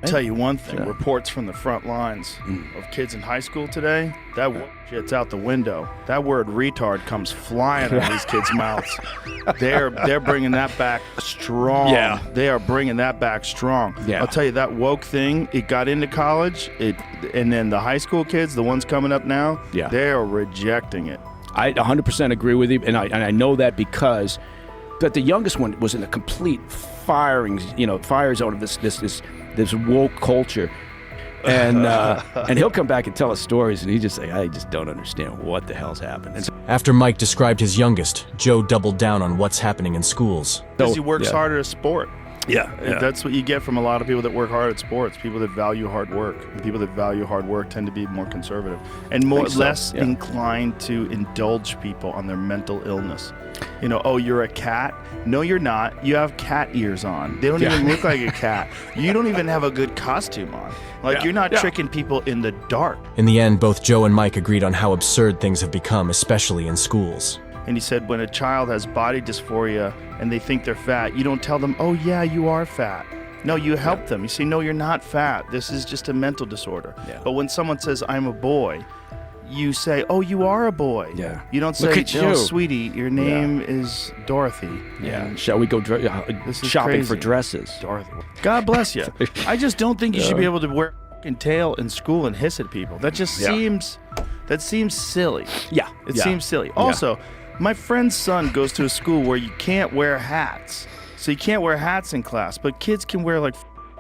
Tell you one thing, reports from the front lines of kids in high school today, that shit's out the window. That word retard comes flying out of these kids' mouths. They're bringing that back strong. Yeah. They are bringing that back strong. Yeah. I'll tell you, that woke thing, it got into college, and then the high school kids, the ones coming up now, they are rejecting it. I 100% agree with you, and I know that because the youngest one was in a complete fire zone of this woke culture, and he'll come back and tell us stories, and he just say, I just don't understand what the hell's happening. After Mike described his youngest, Joe doubled down on what's happening in schools. Because he works harder at sport. Yeah. That's what you get from a lot of people that work hard at sports. People that value hard work. And people that value hard work tend to be more conservative and less inclined to indulge people on their mental illness. Oh, you're a cat? No, you're not. You have cat ears on. They don't even look like a cat. You don't even have a good costume on. You're not tricking people in the dark. In the end, both Joe and Mike agreed on how absurd things have become, especially in schools. And he said when a child has body dysphoria and they think they're fat, you don't tell them, oh, yeah, you are fat. No, you help them. You say, no, you're not fat. This is just a mental disorder. Yeah. But when someone says, I'm a boy, you say, oh, you are a boy. Yeah. You don't say, no, sweetie, your name is Dorothy. Yeah. Shall we go shopping for dresses? Dorothy. God bless you. I just don't think you should be able to wear a fucking tail in school and hiss at people. That just seems silly. Yeah. It seems silly. Also, my friend's son goes to a school where you can't wear hats. So you can't wear hats in class, but kids can wear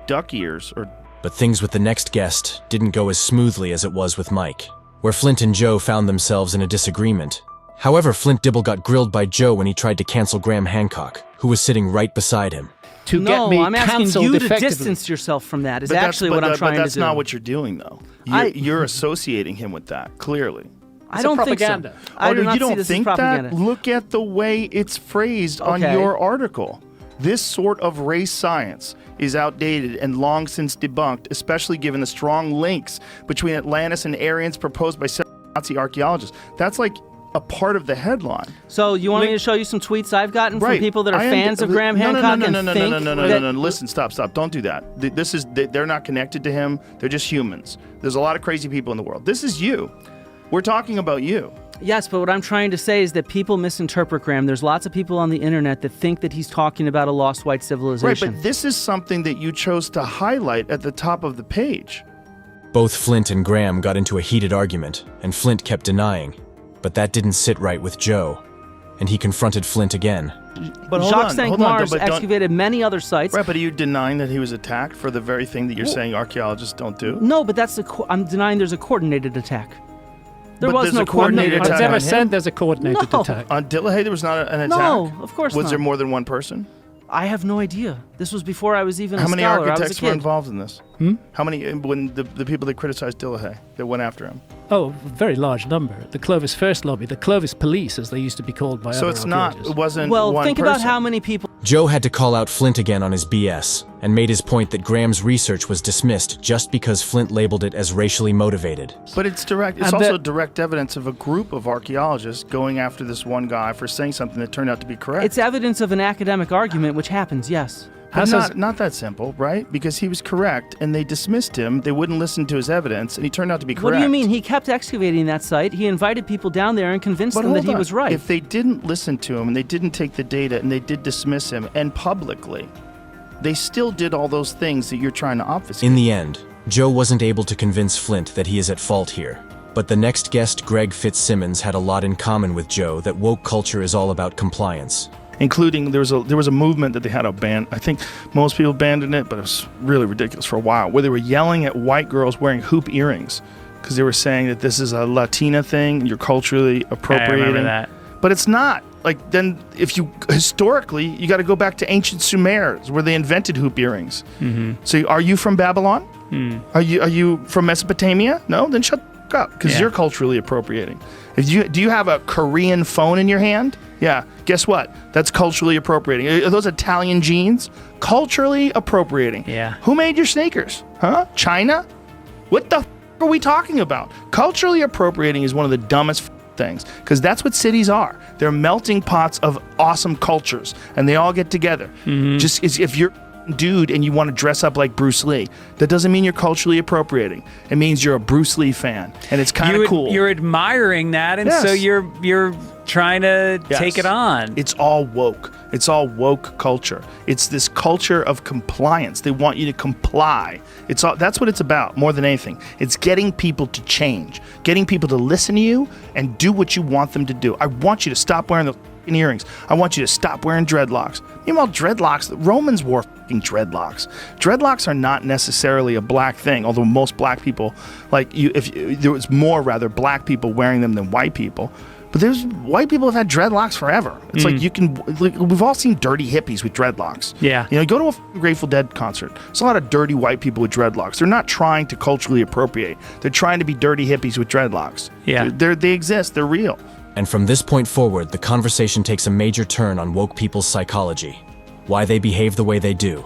duck ears or... But things with the next guest didn't go as smoothly as it was with Mike, where Flint and Joe found themselves in a disagreement. However, Flint Dibble got grilled by Joe when he tried to cancel Graham Hancock, who was sitting right beside him. I'm asking you to distance yourself from that. What I'm trying to do. But that's not what you're doing, though. You're associating him with that, clearly. I don't think so. You don't think that? Look at the way it's phrased on your article. This sort of race science is outdated and long since debunked, especially given the strong links between Atlantis and Aryans proposed by several Nazi archaeologists. That's a part of the headline. So you want me to show you some tweets I've gotten from people that are fans of Graham Hancock No. Listen, stop. Don't do that. They're not connected to him. They're just humans. There's a lot of crazy people in the world. This is you. We're talking about you. Yes, but what I'm trying to say is that people misinterpret Graham. There's lots of people on the internet that think that he's talking about a lost white civilization. Right, but this is something that you chose to highlight at the top of the page. Both Flint and Graham got into a heated argument, and Flint kept denying. But that didn't sit right with Joe, and he confronted Flint again. But Jacques Cinq-Mars excavated many other sites. Right, but are you denying that he was attacked for the very thing that you're saying archaeologists don't do? No, but I'm denying there's a coordinated attack. There was no coordinated attack. I've never said there's a coordinated attack. On Dillahay, there was not an attack? No, of course not. Was there more than one person? I have no idea. This was before I was even a scholar. How many architects were involved in this? How many, when the people that criticized Dillahay, that went after him? Oh, a very large number. The Clovis First Lobby, the Clovis Police, as they used to be called by other archaeologists. It wasn't one person. Well, think about how many people... Joe had to call out Flint again on his BS, and made his point that Graham's research was dismissed just because Flint labeled it as racially motivated. But it's direct. It's also direct evidence of a group of archaeologists going after this one guy for saying something that turned out to be correct. It's evidence of an academic argument, which happens, yes. But not that simple, right? Because he was correct, and they dismissed him. They wouldn't listen to his evidence, and he turned out to be correct. What do you mean? He kept excavating that site. He invited people down there and convinced them that he was right. If they didn't listen to him, and they didn't take the data, and they did dismiss him, and publicly, they still did all those things that you're trying to obfuscate. In the end, Joe wasn't able to convince Flint that he is at fault here. But the next guest, Greg Fitzsimmons, had a lot in common with Joe, that woke culture is all about compliance. Including, there was a movement that they had a ban. I think most people abandoned it, but it was really ridiculous for a while, where they were yelling at white girls wearing hoop earrings because they were saying that this is a Latina thing and you're culturally appropriating. I remember that. But it's not. Then if you historically, you got to go back to ancient Sumers where they invented hoop earrings. Mm-hmm. So are you from Babylon? Are you from Mesopotamia? No, then shut the up, because you're culturally appropriating. Do you have a Korean phone in your hand? Yeah. Guess what? That's culturally appropriating. Are those Italian jeans? Culturally appropriating. Yeah. Who made your sneakers? Huh? China? What the are we talking about? Culturally appropriating is one of the dumbest things, because that's what cities are. They're melting pots of awesome cultures, and they all get together. Mm-hmm. Just if you're dude and you want to dress up like Bruce Lee. That doesn't mean you're culturally appropriating. It means you're a Bruce Lee fan, and it's kind of cool. You're admiring that, and so you're trying to take it on. It's all woke. It's all woke culture. It's this culture of compliance. They want you to comply. That's what it's about more than anything. It's getting people to change, getting people to listen to you and do what you want them to do. I want you to stop wearing the earrings. I want you to stop wearing dreadlocks. Meanwhile, dreadlocks, the Romans wore dreadlocks. Dreadlocks are not necessarily a black thing, although most black people, there was more rather black people wearing them than white people. But there's white people have had dreadlocks forever. It's we've all seen dirty hippies with dreadlocks. Yeah. Go to a Grateful Dead concert. There's a lot of dirty white people with dreadlocks. They're not trying to culturally appropriate. They're trying to be dirty hippies with dreadlocks. Yeah. They exist. They're real. And from this point forward, the conversation takes a major turn on woke people's psychology. Why they behave the way they do.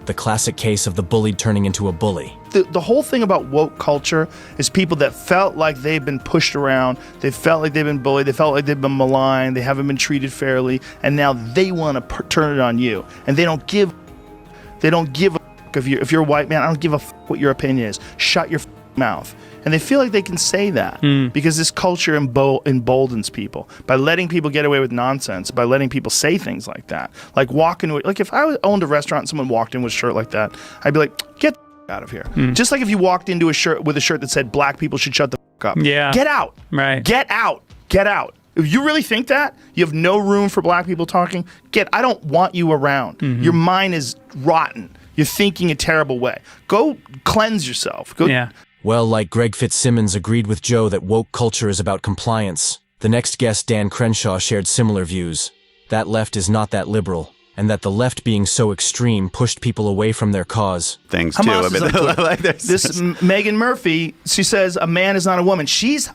The classic case of the bullied turning into a bully. The whole thing about woke culture is people that felt like they've been pushed around, they felt like they've been bullied, they felt like they've been maligned, they haven't been treated fairly, and now they want to turn it on you. And they don't give a fuck if you're a white man. I don't give a fuck what your opinion is. Shut your mouth. And they feel like they can say that because this culture emboldens people by letting people get away with nonsense, by letting people say things like that. Like if I owned a restaurant and someone walked in with a shirt like that, I'd be like, get the out of here. Just like if you walked into a shirt with a shirt that said black people should shut the fuck up. Yeah. Get out. Right. Get out. Get out. If you really think that, you have no room for black people talking, I don't want you around. Your mind is rotten. You're thinking a terrible way. Go cleanse yourself. Well, like Greg Fitzsimmons agreed with Joe that woke culture is about compliance, the next guest, Dan Crenshaw, shared similar views. That left is not that liberal, and that the left being so extreme pushed people away from their cause. Things too. This Megan Murphy, she says a man is not a woman. She's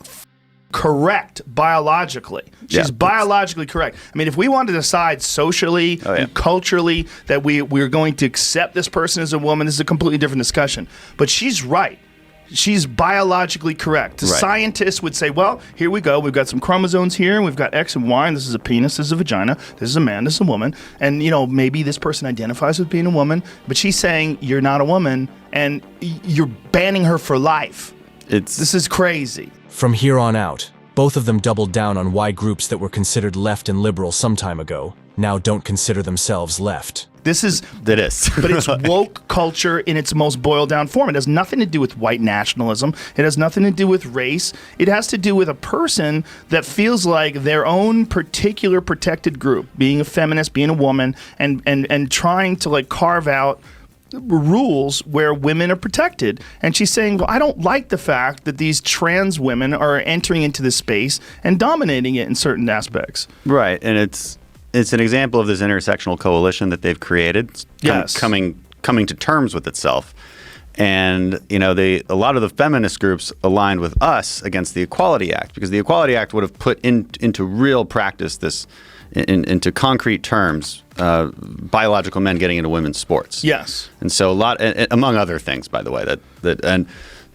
correct biologically. She's biologically correct. I mean, if we want to decide socially and culturally that we're going to accept this person as a woman, this is a completely different discussion. But she's right. She's biologically correct. The scientists would say, well, here we go. We've got some chromosomes here, and we've got X and Y, and this is a penis, this is a vagina, this is a man, this is a woman. And, maybe this person identifies with being a woman, but she's saying you're not a woman, and you're banning her for life. This is crazy. From here on out, both of them doubled down on why groups that were considered left and liberal some time ago now don't consider themselves left. It is. But it's woke culture in its most boiled down form. It has nothing to do with white nationalism. It has nothing to do with race. It has to do with a person that feels like their own particular protected group, being a feminist, being a woman, and trying to carve out rules where women are protected. And she's saying, well, I don't like the fact that these trans women are entering into this space and dominating it in certain aspects. Right. And it's an example of this intersectional coalition that they've created, coming to terms with itself. And a lot of the feminist groups aligned with us against the Equality Act, because the Equality Act would have put into real practice this, into concrete terms, biological men getting into women's sports. Yes. And so among other things, by the way,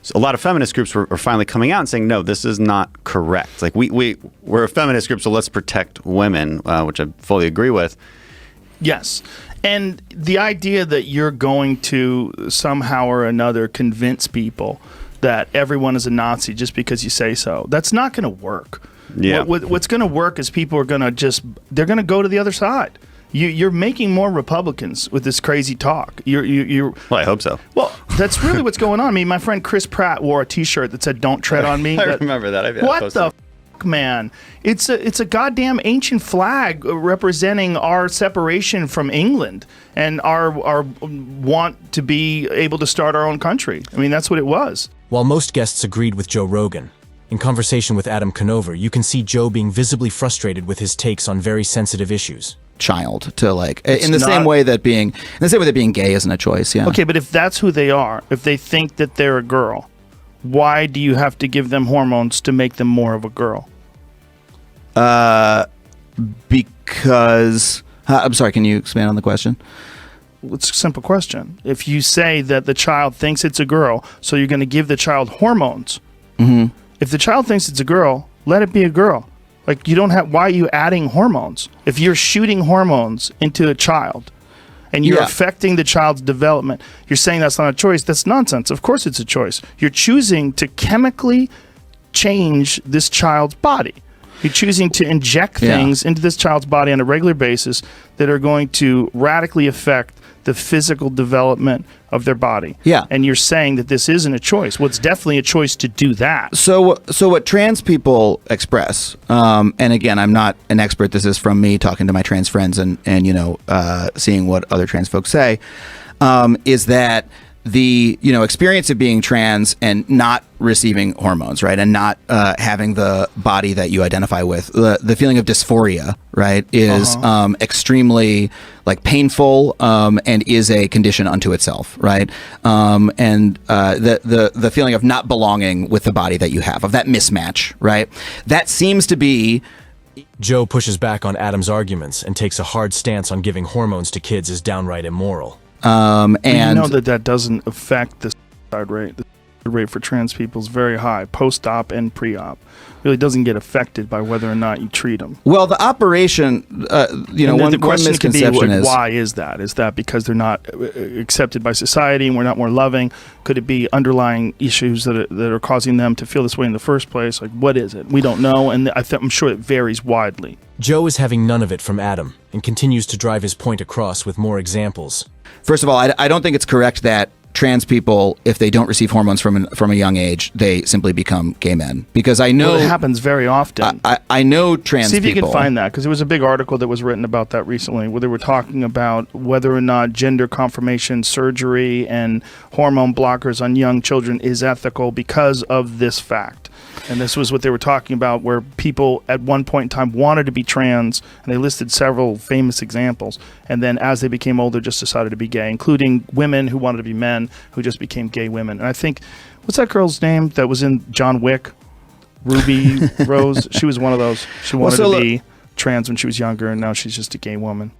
so a lot of feminist groups were finally coming out and saying, no, this is not correct. Like we're a feminist group, so let's protect women, which I fully agree with. Yes. And the idea that you're going to somehow or another convince people that everyone is a Nazi just because you say so, that's not going to work. Yeah. What's going to work is people are going to they're going to go to the other side. You're making more Republicans with this crazy talk. Well, I hope so. Well, that's really what's going on. I mean, my friend Chris Pratt wore a T-shirt that said "Don't tread on me." I remember that. What the fuck, man? It's a goddamn ancient flag representing our separation from England and our want to be able to start our own country. I mean, that's what it was. While most guests agreed with Joe Rogan, in conversation with Adam Conover, you can see Joe being visibly frustrated with his takes on very sensitive issues. Child to in the same way that being gay isn't a choice. Yeah. Okay, but if that's who they are, if they think that they're a girl, why do you have to give them hormones to make them more of a girl? Because I'm sorry. Can you expand on the question? It's a simple question. If you say that the child thinks it's a girl, so you're going to give the child hormones. Mm-hmm. If the child thinks it's a girl, let it be a girl. You don't have. Why are you adding hormones? If you're shooting hormones into a child, and you're affecting the child's development. You're saying that's not a choice. That's nonsense. Of course it's a choice. You're choosing to chemically change this child's body. You're choosing to inject things into this child's body on a regular basis that are going to radically affect the physical development of their body. Yeah. And you're saying that this isn't a choice. Well, it's definitely a choice to do that. So what trans people express, and again, I'm not an expert. This is from me talking to my trans friends and seeing what other trans folks say, is that the experience of being trans and not receiving hormones, right, and not having the body that you identify with, the feeling of dysphoria, right, is extremely painful, and is a condition unto itself, right, and the feeling of not belonging with the body that you have, of that mismatch, right, that seems to be. Joe pushes back on Adam's arguments and takes a hard stance on giving hormones to kids is downright immoral. And you know that doesn't affect the suicide rate. The suicide rate for trans people is very high, post-op and pre-op. Really doesn't get affected by whether or not you treat them. Well, the operation, one misconception is why is that? Is that because they're not accepted by society and we're not more loving? Could it be underlying issues that are causing them to feel this way in the first place? Like, what is it? We don't know, and I'm sure it varies widely. Joe is having none of it from Adam and continues to drive his point across with more examples. First of all, I don't think it's correct that trans people, if they don't receive hormones from a young age, they simply become gay men. Because I know it happens very often. I know trans people. See if you can find that, because there was a big article that was written about that recently, where they were talking about whether or not gender confirmation surgery and hormone blockers on young children is ethical because of this fact. And this was what they were talking about, where people at one point in time wanted to be trans, and they listed several famous examples. And then as they became older, just decided to be gay, including women who wanted to be men who just became gay women. And I think, what's that girl's name that was in John Wick? Ruby Rose? She was one of those. She wanted to be trans when she was younger, and now she's just a gay woman.